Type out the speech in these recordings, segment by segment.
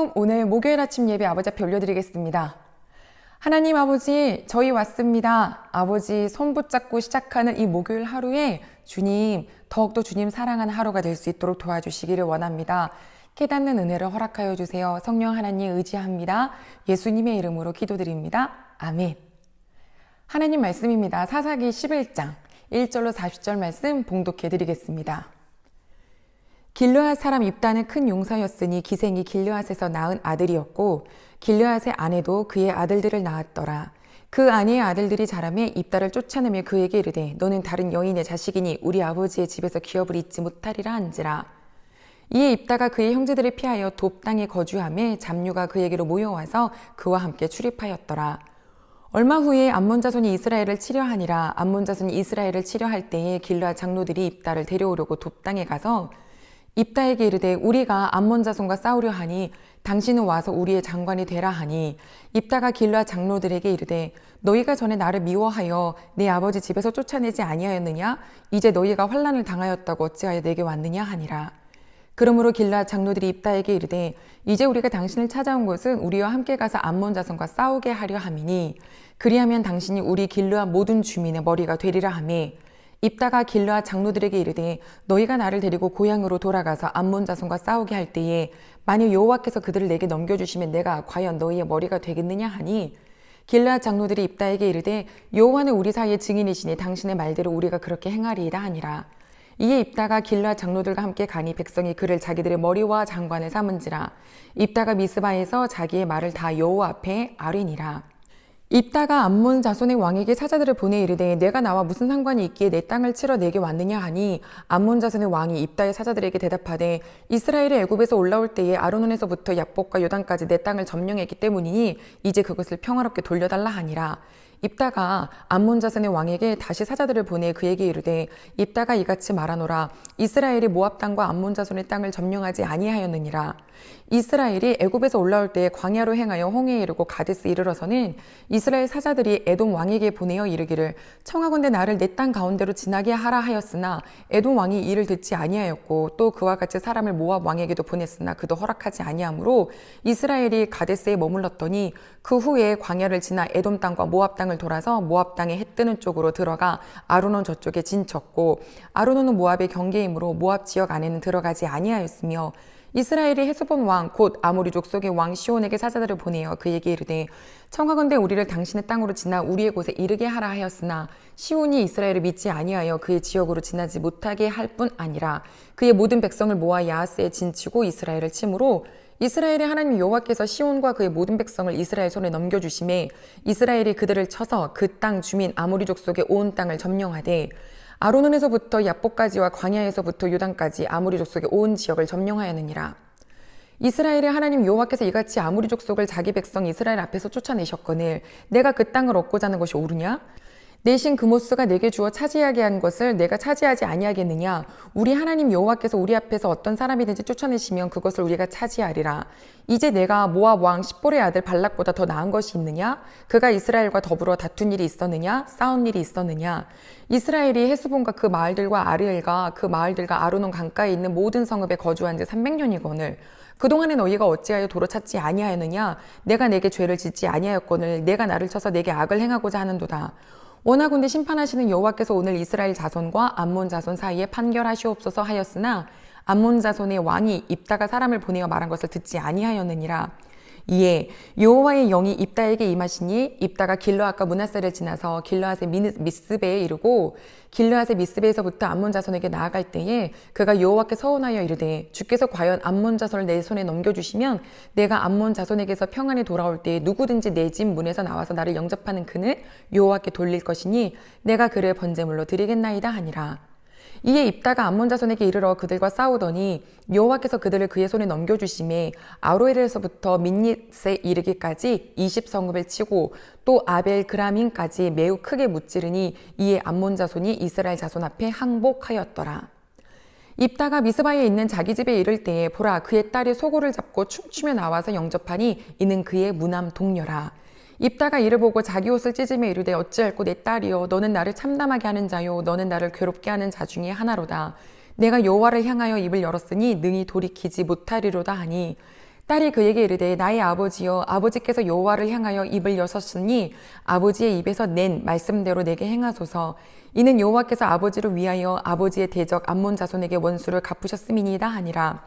샬롬. 오늘 목요일 아침 예배 아버지 앞에 올려드리겠습니다. 하나님 아버지, 저희 왔습니다. 아버지 손 붙잡고 시작하는 이 목요일 하루에 주님, 더욱더 주님 사랑하는 하루가 될 수 있도록 도와주시기를 원합니다. 깨닫는 은혜를 허락하여 주세요. 성령 하나님 의지합니다. 예수님의 이름으로 기도드립니다. 아멘. 하나님 말씀입니다. 사사기 11장 1절로 40절 말씀 봉독해 드리겠습니다. 길르앗 사람 입다는 큰 용사였으니 기생이 길르앗에서 낳은 아들이었고 길르앗의 아내도 그의 아들들을 낳았더라. 그 아내의 아들들이 자라매 입다를 쫓아내며 그에게 이르되 너는 다른 여인의 자식이니 우리 아버지의 집에서 기업을 잇지 못하리라 한지라. 이에 입다가 그의 형제들을 피하여 돕 땅에 거주하며 잡류가 그에게로 모여와서 그와 함께 출입하였더라. 얼마 후에 암몬 자손이 이스라엘을 치려하니라. 암몬 자손이 이스라엘을 치려할 때에 길르앗 장로들이 입다를 데려오려고 돕 땅에 가서 입다에게 이르되 우리가 암몬 자손과 싸우려 하니 당신은 와서 우리의 장관이 되라 하니 입다가 길르앗 장로들에게 이르되 너희가 전에 나를 미워하여 내 아버지 집에서 쫓아내지 아니하였느냐? 이제 너희가 환난을 당하였다고 어찌하여 내게 왔느냐 하니라. 그러므로 길르앗 장로들이 입다에게 이르되 이제 우리가 당신을 찾아온 것은 우리와 함께 가서 암몬 자손과 싸우게 하려 함이니 그리하면 당신이 우리 길르앗 모든 주민의 머리가 되리라 하매 입다가 길르앗 장로들에게 이르되 너희가 나를 데리고 고향으로 돌아가서 암몬 자손과 싸우게 할 때에 만일 여호와께서 그들을 내게 넘겨주시면 내가 과연 너희의 머리가 되겠느냐 하니 길르앗 장로들이 입다에게 이르되 여호와는 우리 사이의 증인이시니 당신의 말대로 우리가 그렇게 행하리이다 하니라. 이에 입다가 길르앗 장로들과 함께 가니 백성이 그를 자기들의 머리와 장관을 삼은지라. 입다가 미스바에서 자기의 말을 다 여호와 앞에 아뢰니라. 입다가 암몬 자손의 왕에게 사자들을 보내 이르되 내가 나와 무슨 상관이 있기에 내 땅을 치러 내게 왔느냐 하니 암몬 자손의 왕이 입다의 사자들에게 대답하되 이스라엘이 애굽에서 올라올 때에 아르논에서부터 야복과 요단까지 내 땅을 점령했기 때문이니 이제 그것을 평화롭게 돌려달라 하니라. 입다가 암몬 자손의 왕에게 다시 사자들을 보내 그에게 이르되 입다가 이같이 말하노라. 이스라엘이 모압 땅과 암몬 자손의 땅을 점령하지 아니하였느니라. 이스라엘이 애굽에서 올라올 때 광야로 행하여 홍해에 이르고 가데스 이르러서는 이스라엘 사자들이 에돔 왕에게 보내어 이르기를 청하건대 나를 내 땅 가운데로 지나게 하라 하였으나 에돔 왕이 이를 듣지 아니하였고 또 그와 같이 사람을 모압 왕에게도 보냈으나 그도 허락하지 아니하므로 이스라엘이 가데스에 머물렀더니 그 후에 광야를 지나 에돔 땅과 모압 땅을 돌아서 모압 땅의 해 뜨는 쪽으로 들어가 아르논 저쪽에 진쳤고 아르논은 모압의 경계이므로 모압 지역 안에는 들어가지 아니하였으며 이스라엘이 헤스본 왕 곧 아모리 족속의 왕 시온에게 사자들을 보내어 그에게 이르되 청하건대 우리를 당신의 땅으로 지나 우리의 곳에 이르게 하라 하였으나 시온이 이스라엘을 믿지 아니하여 그의 지역으로 지나지 못하게 할 뿐 아니라 그의 모든 백성을 모아 야하스에 진치고 이스라엘을 치므로 이스라엘의 하나님 여호와께서 시온과 그의 모든 백성을 이스라엘 손에 넘겨주심에 이스라엘이 그들을 쳐서 그 땅 주민 아모리 족속의 온 땅을 점령하되 아르논에서부터 야복까지와 광야에서부터 요단까지 아모리 족속의 온 지역을 점령하였느니라. 이스라엘의 하나님 여호와께서 이같이 아모리 족속을 자기 백성 이스라엘 앞에서 쫓아내셨거늘 내가 그 땅을 얻고자 하는 것이 옳으냐? 내 신 그모스가 내게 주어 차지하게 한 것을 내가 차지하지 아니하겠느냐? 우리 하나님 여호와께서 우리 앞에서 어떤 사람이든지 쫓아내시면 그것을 우리가 차지하리라. 이제 내가 모압 왕 십볼의 아들 발락보다 더 나은 것이 있느냐? 그가 이스라엘과 더불어 다툰 일이 있었느냐? 싸운 일이 있었느냐? 이스라엘이 헤스본과 그 마을들과 아르엘과 그 마을들과 아르논 강가에 있는 모든 성읍에 거주한 지 300년이거늘 그동안에 너희가 어찌하여 도로 찾지 아니하였느냐? 내가 내게 죄를 짓지 아니하였거늘 내가 나를 쳐서 내게 악을 행하고자 하는도다. 원하건대 심판하시는 여호와께서 오늘 이스라엘 자손과 암몬 자손 사이에 판결하시옵소서 하였으나 암몬 자손의 왕이 입다가 사람을 보내어 말한 것을 듣지 아니하였느니라. 이에 여호와의 영이 입다에게 임하시니 입다가 길르앗과 므낫세를 지나서 길르앗의 미스베에 이르고 길르앗의 미스베에서부터 암몬 자손에게 나아갈 때에 그가 여호와께 서원하여 이르되 주께서 과연 암몬 자손을 내 손에 넘겨주시면 내가 암몬 자손에게서 평안히 돌아올 때에 누구든지 내 집 문에서 나와서 나를 영접하는 그는 여호와께 돌릴 것이니 내가 그를 번제물로 드리겠나이다 하니라. 이에 입다가 암몬 자손에게 이르러 그들과 싸우더니 여호와께서 그들을 그의 손에 넘겨주심에 아로엘에서부터 민닛에 이르기까지 20성읍을 치고 또 아벨 그라민까지 매우 크게 무찌르니 이에 암몬 자손이 이스라엘 자손 앞에 항복하였더라. 입다가 미스바에 있는 자기 집에 이를 때에 보라 그의 딸이 소고를 잡고 춤추며 나와서 영접하니 이는 그의 무남 동료라. 입다가 이를 보고 자기 옷을 찢으며 이르되 어찌할꼬 내 딸이여 너는 나를 참담하게 하는 자요 너는 나를 괴롭게 하는 자 중에 하나로다. 내가 여호와를 향하여 입을 열었으니 능히 돌이키지 못하리로다 하니 딸이 그에게 이르되 나의 아버지여 아버지께서 여호와를 향하여 입을 여셨으니 아버지의 입에서 낸 말씀대로 내게 행하소서. 이는 여호와께서 아버지를 위하여 아버지의 대적 암몬 자손에게 원수를 갚으셨음이니이다 하니라.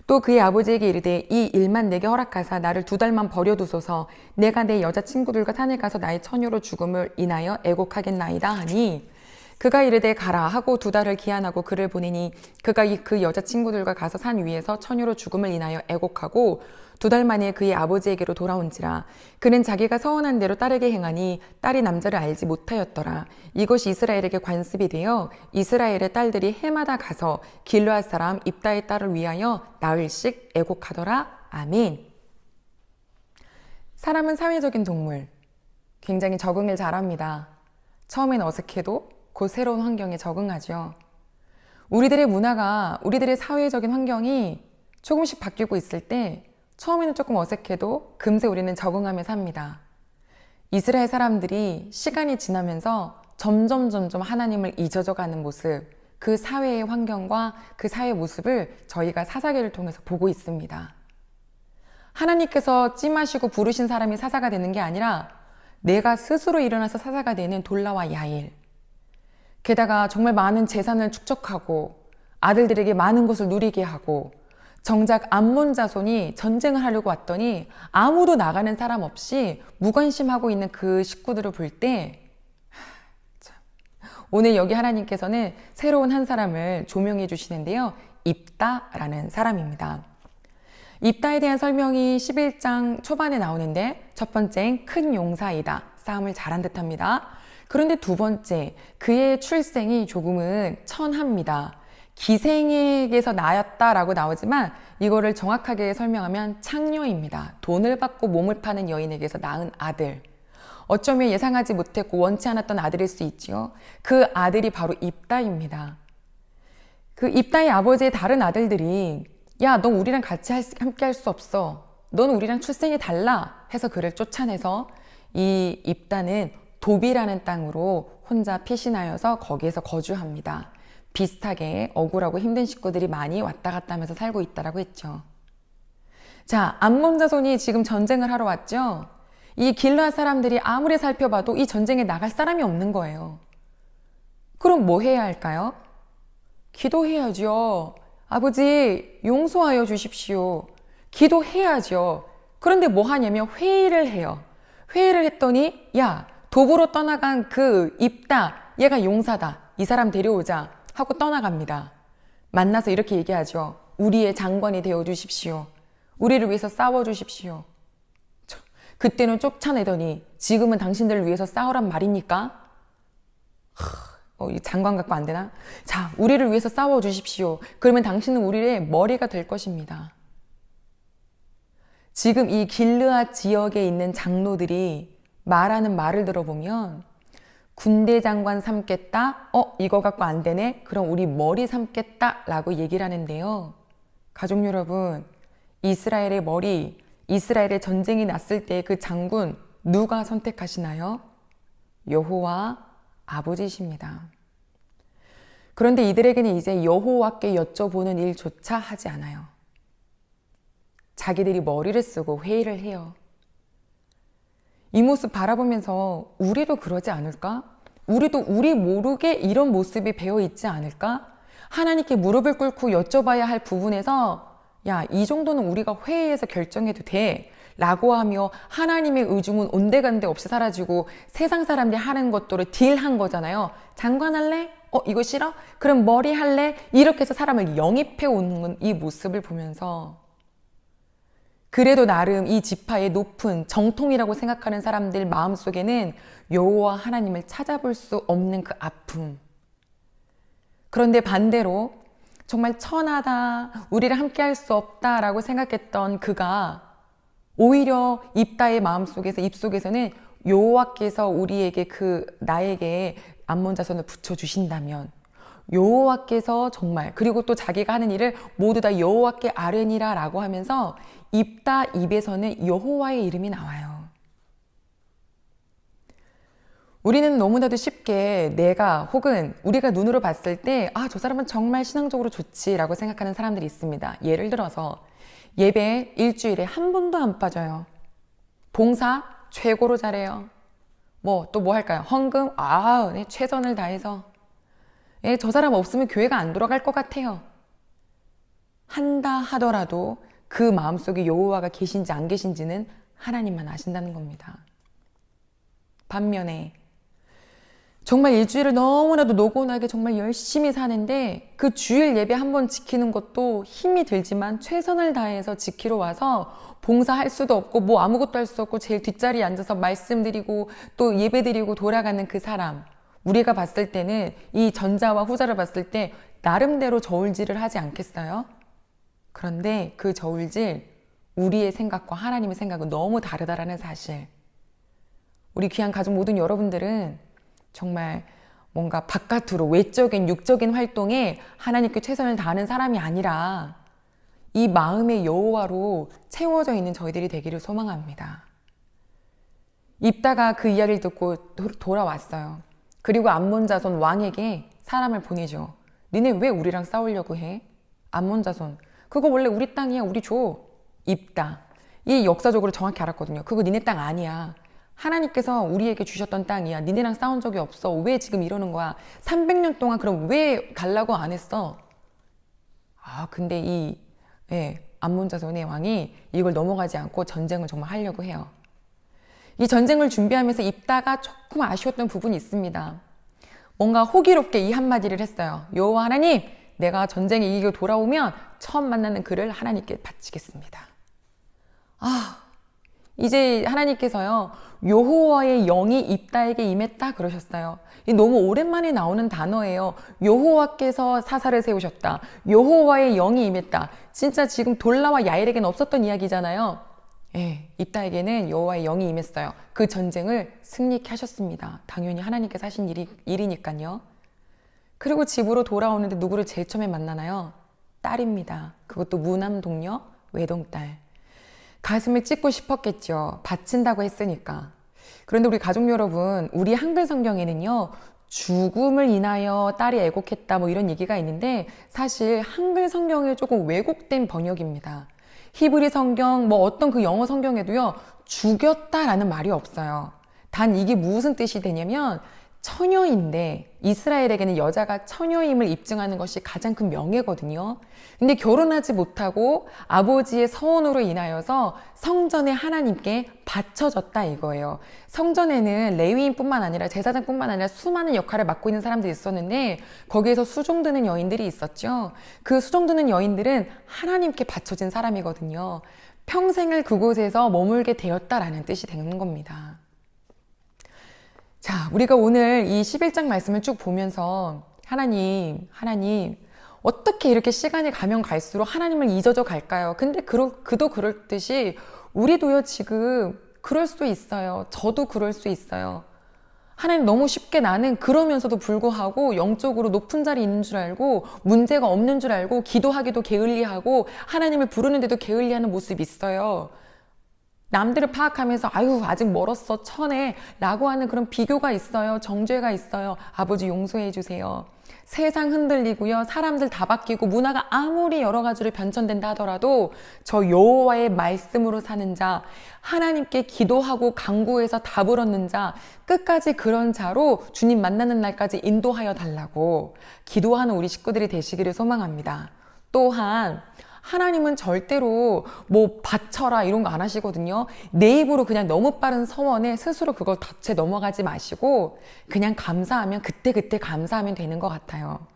또 그의 아버지에게 이르되 이 일만 내게 허락하사 나를 2달만 버려두소서. 내가 내 여자친구들과 산에 가서 나의 처녀로 죽음을 인하여 애곡하겠나이다 하니 그가 이르되 가라 하고 2달을 기한하고 그를 보내니 그가 그 여자친구들과 가서 산 위에서 처녀로 죽음을 인하여 애곡하고 2달 만에 그의 아버지에게로 돌아온지라. 그는 자기가 서원한 대로 딸에게 행하니 딸이 남자를 알지 못하였더라. 이것이 이스라엘에게 관습이 되어 이스라엘의 딸들이 해마다 가서 길르앗 사람 입다의 딸을 위하여 나흘씩 애곡하더라. 아멘. 사람은 사회적인 동물. 굉장히 적응을 잘합니다. 처음엔 어색해도 곧 새로운 환경에 적응하죠. 우리들의 문화가, 우리들의 사회적인 환경이 조금씩 바뀌고 있을 때 처음에는 조금 어색해도 금세 우리는 적응하며 삽니다. 이스라엘 사람들이 시간이 지나면서 점점 하나님을 잊어져가는 모습, 그 사회의 환경과 그 사회의 모습을 저희가 사사기를 통해서 보고 있습니다. 하나님께서 찜하시고 부르신 사람이 사사가 되는 게 아니라 내가 스스로 일어나서 사사가 되는 돌라와 야일. 게다가 정말 많은 재산을 축적하고 아들들에게 많은 것을 누리게 하고 정작 암몬 자손이 전쟁을 하려고 왔더니 아무도 나가는 사람 없이 무관심하고 있는 그 식구들을 볼 때 오늘 여기 하나님께서는 새로운 한 사람을 조명해 주시는데요. 입다라는 사람입니다. 입다에 대한 설명이 11장 초반에 나오는데 첫 번째는 큰 용사이다. 싸움을 잘한 듯합니다. 그런데 두 번째, 그의 출생이 조금은 천합니다. 기생에게서 나였다라고 나오지만 이거를 정확하게 설명하면 창녀입니다. 돈을 받고 몸을 파는 여인에게서 낳은 아들. 어쩌면 예상하지 못했고 원치 않았던 아들일 수 있지요. 그 아들이 바로 입다입니다. 그 입다의 아버지의 다른 아들들이 야, 너 우리랑 같이 함께 할 수 없어. 넌 우리랑 출생이 달라 해서 그를 쫓아내서 이 입다는 도비라는 땅으로 혼자 피신하여서 거기에서 거주합니다. 비슷하게 억울하고 힘든 식구들이 많이 왔다 갔다 하면서 살고 있다라고 했죠. 자, 암몬 자손이 지금 전쟁을 하러 왔죠. 이 길르앗 사람들이 아무리 살펴봐도 이 전쟁에 나갈 사람이 없는 거예요. 그럼 뭐 해야 할까요? 기도해야죠. 아버지, 용서하여 주십시오. 기도해야죠. 그런데 뭐 하냐면 회의를 해요. 회의를 했더니 야, 도보로 떠나간 그 입다, 얘가 용사다. 이 사람 데려오자 하고 떠나갑니다. 만나서 이렇게 얘기하죠. 우리의 장관이 되어 주십시오. 우리를 위해서 싸워 주십시오. 그때는 쫓아내더니 지금은 당신들을 위해서 싸우란 말입니까? 이 장관 갖고 안 되나? 자, 우리를 위해서 싸워 주십시오. 그러면 당신은 우리의 머리가 될 것입니다. 지금 이 길르앗 지역에 있는 장로들이 말하는 말을 들어보면 군대 장관 삼겠다? 이거 갖고 안 되네? 그럼 우리 머리 삼겠다? 라고 얘기를 하는데요. 가족 여러분, 이스라엘의 머리, 이스라엘의 전쟁이 났을 때 그 장군 누가 선택하시나요? 여호와 아버지십니다. 그런데 이들에게는 이제 여호와께 여쭤보는 일조차 하지 않아요. 자기들이 머리를 쓰고 회의를 해요. 이 모습 바라보면서 우리도 그러지 않을까? 우리도 우리 모르게 이런 모습이 배어 있지 않을까? 하나님께 무릎을 꿇고 여쭤봐야 할 부분에서 야, 이 정도는 우리가 회의해서 결정해도 돼 라고 하며 하나님의 의중은 온데간데 없이 사라지고 세상 사람들이 하는 것들을 딜한 거잖아요. 장관 할래? 이거 싫어? 그럼 머리 할래? 이렇게 해서 사람을 영입해 오는 이 모습을 보면서 그래도 나름 이 지파의 높은 정통이라고 생각하는 사람들 마음속에는 여호와 하나님을 찾아볼 수 없는 그 아픔. 그런데 반대로 정말 천하다, 우리를 함께 할 수 없다라고 생각했던 그가 오히려 입다의 마음속에서 입속에서는 여호와께서 우리에게 나에게 암몬 자손을 붙여주신다면 여호와께서 정말 그리고 또 자기가 하는 일을 모두 다 여호와께 아뢰니라 라고 하면서 입다 입에서는 여호와의 이름이 나와요. 우리는 너무나도 쉽게 내가 혹은 우리가 눈으로 봤을 때 저 사람은 정말 신앙적으로 좋지 라고 생각하는 사람들이 있습니다. 예를 들어서 예배 일주일에 한 번도 안 빠져요. 봉사 최고로 잘해요. 또 뭐 할까요? 헌금? 네, 최선을 다해서. 저 사람 없으면 교회가 안 돌아갈 것 같아요. 한다 하더라도 그 마음속에 여호와가 계신지 안 계신지는 하나님만 아신다는 겁니다. 반면에 정말 일주일을 너무나도 노곤하게 정말 열심히 사는데 그 주일 예배 한 번 지키는 것도 힘이 들지만 최선을 다해서 지키러 와서 봉사할 수도 없고 뭐 아무것도 할 수 없고 제일 뒷자리에 앉아서 말씀드리고 또 예배드리고 돌아가는 그 사람, 우리가 봤을 때는 이 전자와 후자를 봤을 때 나름대로 저울질을 하지 않겠어요? 그런데 그 저울질, 우리의 생각과 하나님의 생각은 너무 다르다라는 사실. 우리 귀한 가족 모든 여러분들은 정말 뭔가 바깥으로 외적인 육적인 활동에 하나님께 최선을 다하는 사람이 아니라 이 마음의 여호와로 채워져 있는 저희들이 되기를 소망합니다. 입다가 그 이야기를 듣고 돌아왔어요. 그리고 암몬 자손 왕에게 사람을 보내죠. 니네 왜 우리랑 싸우려고 해? 암몬 자손, 그거 원래 우리 땅이야. 우리 줘. 입다. 이 역사적으로 정확히 알았거든요. 그거 니네 땅 아니야. 하나님께서 우리에게 주셨던 땅이야. 니네랑 싸운 적이 없어. 왜 지금 이러는 거야? 300년 동안 그럼 왜 달라고 안 했어? 근데 이 암몬 자손의 왕이 이걸 넘어가지 않고 전쟁을 정말 하려고 해요. 이 전쟁을 준비하면서 입다가 조금 아쉬웠던 부분이 있습니다. 뭔가 호기롭게 이 한마디를 했어요. 여호와 하나님, 내가 전쟁에 이기고 돌아오면 처음 만나는 그를 하나님께 바치겠습니다. 이제 하나님께서요, 여호와의 영이 입다에게 임했다 그러셨어요. 너무 오랜만에 나오는 단어예요. 여호와께서 사사를 세우셨다. 여호와의 영이 임했다. 진짜 지금 돌라와 야일에게는 없었던 이야기잖아요. 입다에게는 여호와의 영이 임했어요. 그 전쟁을 승리케 하셨습니다. 당연히 하나님께서 하신 일이니까요. 그리고 집으로 돌아오는데 누구를 제일 처음에 만나나요? 딸입니다. 그것도 무남동녀, 외동딸. 가슴을 찢고 싶었겠죠. 바친다고 했으니까. 그런데 우리 가족 여러분, 우리 한글 성경에는요, 죽음을 인하여 딸이 애곡했다 뭐 이런 얘기가 있는데 사실 한글 성경이 조금 왜곡된 번역입니다. 히브리 성경, 어떤 그 영어 성경에도요, 죽였다라는 말이 없어요. 단 이게 무슨 뜻이 되냐면 처녀인데 이스라엘에게는 여자가 처녀임을 입증하는 것이 가장 큰 명예거든요. 근데 결혼하지 못하고 아버지의 서원으로 인하여서 성전에 하나님께 바쳐졌다 이거예요. 성전에는 레위인뿐만 아니라 제사장뿐만 아니라 수많은 역할을 맡고 있는 사람들이 있었는데 거기에서 수종드는 여인들이 있었죠. 그 수종드는 여인들은 하나님께 바쳐진 사람이거든요. 평생을 그곳에서 머물게 되었다라는 뜻이 되는 겁니다. 자, 우리가 오늘 이 11장 말씀을 쭉 보면서 하나님 어떻게 이렇게 시간이 가면 갈수록 하나님을 잊어져 갈까요? 근데 그도 그렇듯이 우리도요 지금 그럴 수도 있어요. 저도 그럴 수 있어요. 하나님 너무 쉽게 나는 그러면서도 불구하고 영적으로 높은 자리에 있는 줄 알고 문제가 없는 줄 알고 기도하기도 게을리하고 하나님을 부르는데도 게을리하는 모습이 있어요. 남들을 파악하면서 아직 멀었어 천해 라고 하는 그런 비교가 있어요. 정죄가 있어요. 아버지 용서해 주세요. 세상 흔들리고요. 사람들 다 바뀌고 문화가 아무리 여러 가지로 변천된다 하더라도 저 여호와의 말씀으로 사는 자, 하나님께 기도하고 간구해서 답을 얻는 자, 끝까지 그런 자로 주님 만나는 날까지 인도하여 달라고 기도하는 우리 식구들이 되시기를 소망합니다. 또한 하나님은 절대로 바쳐라 이런 거 안 하시거든요. 내 입으로 그냥 너무 빠른 서원에 스스로 그걸 덫에 넘어가지 마시고 그냥 감사하면 그때 감사하면 되는 것 같아요.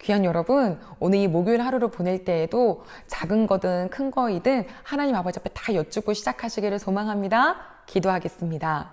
귀한 여러분, 오늘 이 목요일 하루를 보낼 때에도 작은 거든 큰 거이든 하나님 아버지 앞에 다 여쭙고 시작하시기를 소망합니다. 기도하겠습니다.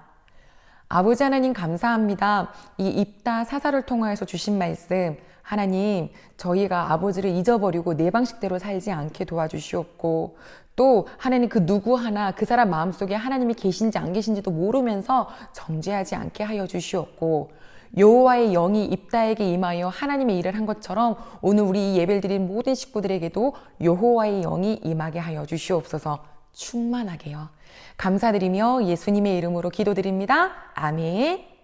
아버지 하나님 감사합니다. 이 입다 사사를 통하여서 주신 말씀, 하나님 저희가 아버지를 잊어버리고 내 방식대로 살지 않게 도와주시옵고, 또 하나님 그 누구 하나 그 사람 마음속에 하나님이 계신지 안 계신지도 모르면서 정죄하지 않게 하여 주시옵고, 여호와의 영이 입다에게 임하여 하나님의 일을 한 것처럼 오늘 우리 이 예배를 드린 모든 식구들에게도 여호와의 영이 임하게 하여 주시옵소서. 충만하게요. 감사드리며 예수님의 이름으로 기도드립니다. 아멘.